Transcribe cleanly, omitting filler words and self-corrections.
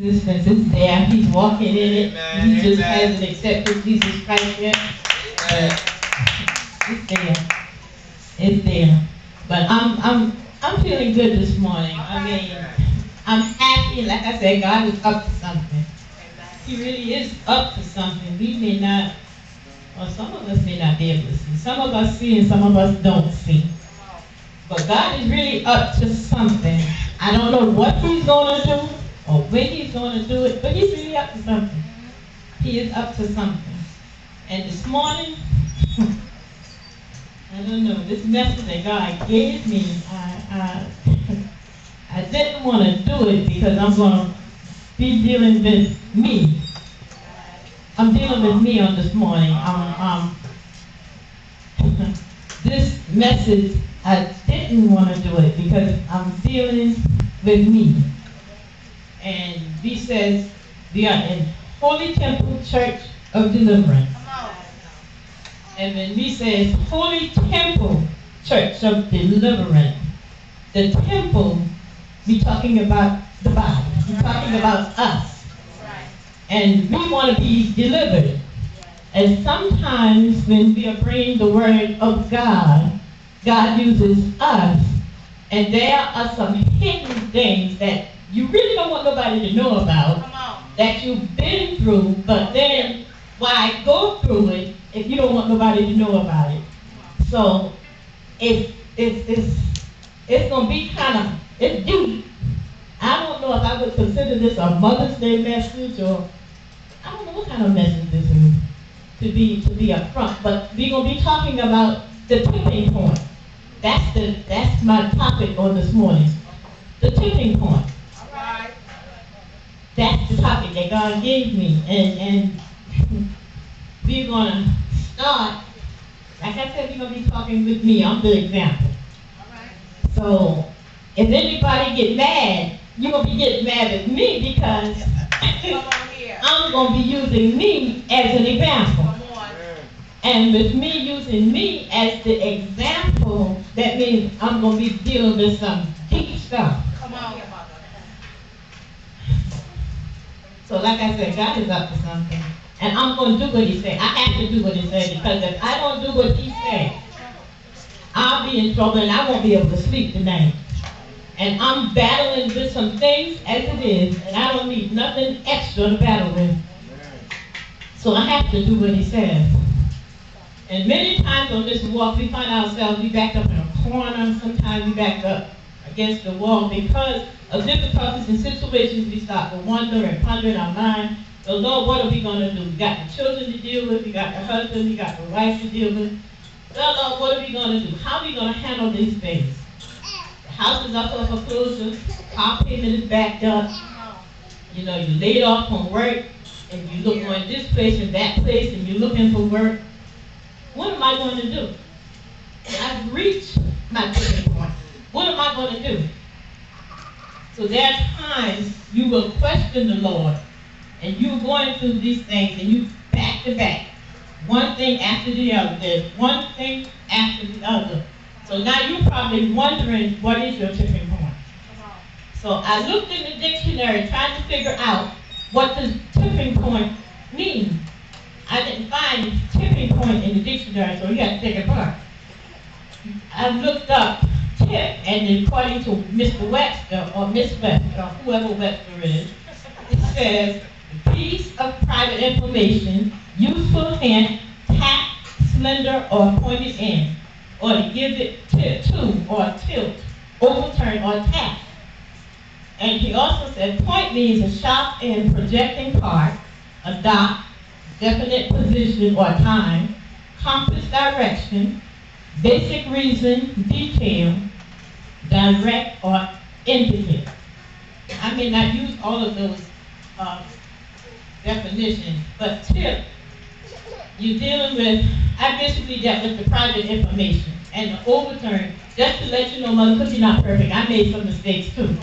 Existence is there. He's walking in it. Amen. He just hasn't accepted Jesus Christ yet. It's there. It's there. But I'm feeling good this morning. I mean, I'm happy. Like I said, God is up to something. He really is up to something. We may not, or some of us may not be able to see. Some of us see and some of us don't see. But God is really up to something. I don't know what He's going to do or when He's going to do it, but He's really up to something. He is up to something. And this morning, I don't know, this message that God gave me, I didn't want to do it because I'm going to be dealing with me. I'm dealing with me on this morning. This message, I didn't want to do it because I'm dealing with me. And he says we are in Holy Temple Church of Deliverance. And when we say Holy Temple Church of Deliverance, the temple, we're talking about the body. We're talking about us. And we want to be delivered. And sometimes when we are bringing the word of God, God uses us. And there are some hidden things that you really don't want nobody to know about, that you've been through, but then why go through it if you don't want nobody to know about it? So it's going to be it's deep. I don't know if I would consider this a Mother's Day message, or I don't know what kind of message this is to be up front. But we're going to be talking about the tipping point. That's my topic on this morning. The tipping point. All right. That's the topic that God gave me, and we're going to start. Like I said, we're going to be talking with me. I'm the example. All right. So if anybody get mad, you're going to be getting mad at me because I'm going to be using me as an example. And with me using me as the example, that means I'm going to be dealing with some deep stuff. Come on. So like I said, God is up to something. And I'm going to do what He said. I have to do what He said, because if I don't do what He said, I'll be in trouble and I won't be able to sleep tonight. And I'm battling with some things as it is, and I don't need nothing extra to battle with. So I have to do what He says. And many times on this walk, we find ourselves, we back up in a corner, sometimes we back up against the wall because of difficulties and situations. We start to wonder and ponder in our mind, so Lord, what are we going to do? We got the children to deal with, we got the husband, we got the wife to deal with. So Lord, what are we going to do? How are we going to handle these things? The house is up for foreclosure, car payment is backed up, you know, you're laid off from work, and you look on this place and that place, and you're looking for work. What am I going to do? I've reached my tipping point. What am I going to do? So there are times you will question the Lord, and you're going through these things, and you back to back, one thing after the other. There's one thing after the other. So now you're probably wondering, what is your tipping point? So I looked in the dictionary trying to figure out what does tipping point mean. I didn't find tipping point in the dictionary, so you have to take it apart. I looked up tip, and according to Mr. Webster, or Miss Webster, or whoever Webster is, it says, a piece of private information, useful hint, tack, slender, or pointed end, or to give it tip to, or tilt, overturn, or tap. And he also said, point means a sharp and projecting part, a dot, definite position or time, compass direction, basic reason, detail, direct or indicate. I may not use all of those definitions, but tip, you're dealing with, I basically dealt with the private information, and the overturn, just to let you know, Mother, because you're not perfect, I made some mistakes too.